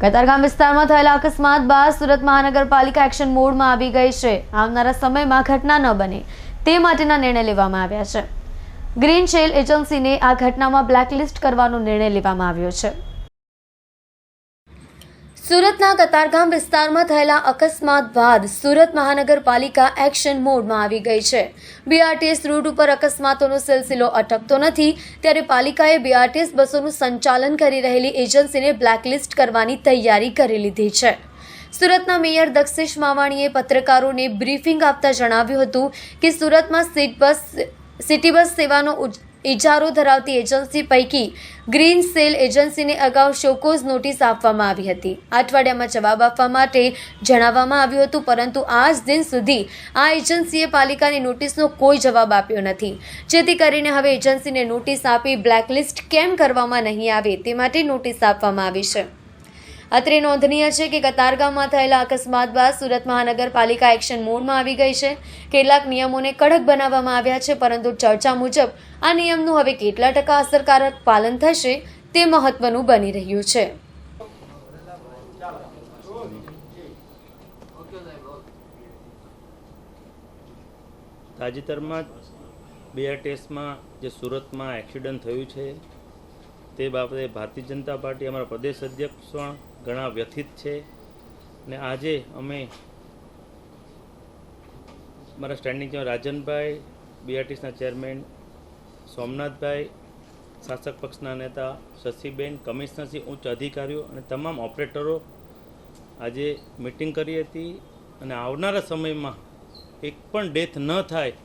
કતારગામ વિસ્તારમાં થયેલા અકસ્માત બાદ સુરત મહાનગરપાલિકા એક્શન મોડમાં આવી ગઈ છે। આવનારા સમયમાં ઘટના ન બને તે માટેના નિર્ણય લેવામાં આવ્યા છે। ગ્રીન શેલ એજન્સીને આ ઘટનામાં બ્લેકલિસ્ટ કરવાનો નિર્ણય લેવામાં આવ્યો છે। સુરતના કતારગામ વિસ્તારમાં થયેલા અકસ્માત બાદ સુરત મહાનગરપાલિકા એક્શન મોડમાં આવી ગઈ છે। બીઆરટીએસ રૂટ ઉપર અકસ્માતોનો સિલસિલો અટકતો નથી, ત્યારે પાલિકાએ બીઆરટીએસ બસોનું સંચાલન કરી રહેલી એજન્સીને બ્લેકલિસ્ટ કરવાની તૈયારી કરી લીધી છે। સુરતના મેયર દક્ષેશ માવાણીએ પત્રકારોને બ્રીફિંગ આપતા જણાવ્યું હતું કે સુરતમાં સિટી બસ સેવાનો ઇજારો ધરાવતી એજન્સી પૈકી ગ્રીન સેલ એજન્સીને અગાઉ શોકોઝ નોટિસ આપવામાં આવી હતી। અઠવાડિયામાં જવાબ આપવા માટે જણાવવામાં આવ્યું હતું, પરંતુ આજ દિન સુધી આ એજન્સીએ પાલિકાની નોટિસનો કોઈ જવાબ આપ્યો નથી, જેથી કરીને હવે એજન્સીને નોટિસ આપી બ્લેકલિસ્ટ કેમ કરવામાં નહીં આવે તે માટે નોટિસ આપવામાં આવી છે। અત્રે નોંધનીય છે કે કતારગામમાં થયેલા અકસ્માત બાદ સુરત મહાનગરપાલિકા એક્શન મોડમાં આવી ગઈ છે। કેટલાક નિયમોને કડક બનાવવામાં આવ્યા છે, પરંતુ ચર્ચા મુજબ આ નિયમનું હવે કેટલા ટકા અસરકારક પાલન થશે તે મહત્વનું બની રહ્યું છે। તાજેતરમાં બીઆરટીએસમાં જે સુરતમાં એક્સિડન્ટ થયું છે તે બાબતે ભારતીય જનતા પાર્ટી અમારા પ્રદેશ અધ્યક્ષ પણ ઘણા વ્યથિત છે અને આજે અમે મારા સ્ટેન્ડિંગ ચેરમેન રાજનભાઈ, બીઆરટીએસના ચેરમેન સોમનાથભાઈ, શાસક પક્ષના નેતા શશીબેન, કમિશનરશ્રી, ઉચ્ચ અધિકારીઓ અને તમામ ઓપરેટરો આજે મિટિંગ કરી હતી અને આવનારા સમયમાં એક પણ ડેથ ન થાય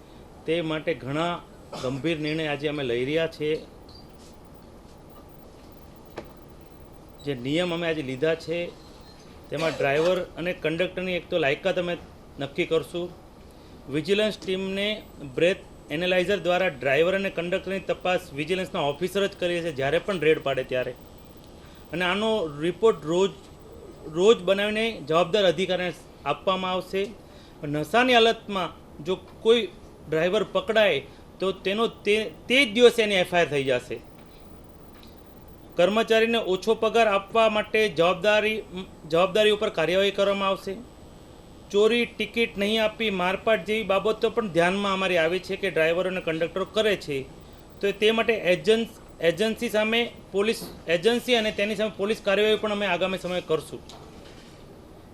તે માટે ઘણા ગંભીર નિર્ણય આજે અમે લઈ રહ્યા છીએ। જે નિયમ અમે આજે લીધા છે તેમાં ડ્રાઈવર અને કંડક્ટરની એક તો લાયકાત અમે નક્કી કરશું। વિજિલન્સ ટીમને બ્રેથ એનાલાઇઝર દ્વારા ડ્રાઈવર અને કંડક્ટરની તપાસ વિજિલન્સના ઓફિસર જ કરીએ છીએ જ્યારે પણ રેડ પાડે ત્યારે, અને આનો રિપોર્ટ રોજ બનાવીને જવાબદાર અધિકારીને આપવામાં આવશે। નશાની હાલતમાં જો કોઈ ડ્રાઈવર પકડાય તો તેનો તે જ દિવસે એની એફઆઈઆર થઈ જશે। કર્મચારીને ઓછો પગાર આપવા માટે જવાબદારી ઉપર કાર્યવાહી કરવામાં આવશે। ચોરી, ટિકિટ નહીં આપી, મારપાટ જેવી બાબતો પણ ધ્યાનમાં અમારી આવી છે કે ડ્રાઈવરો અને કંડક્ટરો કરે છે, તો તે માટે એજન્સી સામે એજન્સી અને તેની સામે પોલીસ કાર્યવાહી પણ અમે આગામી સમયે કરશું।